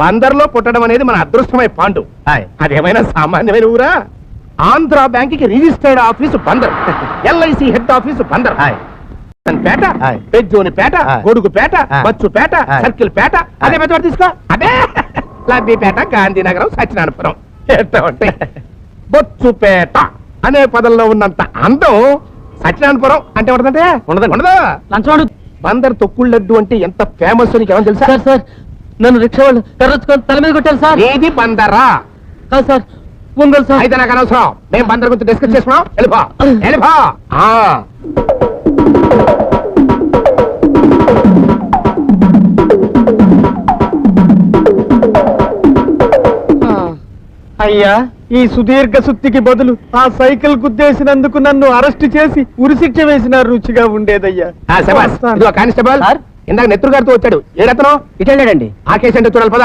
బందర్లో పుట్టడం అనేది మన అదృష్టమై పాండు. అదేమైనా సామాన్యమైన ఊరా? ఆంధ్ర బ్యాంక్ కి registered office Bandar, LIC head office Bandar, Peta, Pedjonipeta, Godugupeta, Bachupeta, circle Peta. అదే పెద్ద తీసుకో. అదే లబ్బిపేట, గాంధీనగరం, సత్యనారాయణపురం. బొచ్చుపేట అనే పదంలో ఉన్నంత అందం సత్యనారాయణపురం అంటే ఉండదంటే ఉండదు. బందర్ తొక్కుడు లడ్డు అంటే ఎంత ఫేమస్ నీకు ఏమని తెలుసా? సార్ నన్ను రిక్షా వాళ్ళు కర్రొచ్చుకొని తల మీద కొట్టారు సార్. ఏది బందరా? కాదు సార్, ఒంగోలు సార్. అయితే నాకు అనవసరం. మేము బందర్ గురించి డిస్కస్ చేసుకున్నాం. వెళ్ళిపో వెళ్ళిపో. అయ్యా, ఈ సుదీర్ఘ సుత్తికి బదులు ఆ సైకిల్ గుద్దేసినందుకు నన్ను అరెస్ట్ చేసి ఉరిశిక్ష వేసిన రుచిగా ఉండేదయ్యా. కానిస్టేబుల్ ఇందాక నెత్తురు గారితో వచ్చాడు. ఏ రత్నం ఇటు వెళ్ళాడండి. ఆ కేసు అంటే చూడాలి పదా.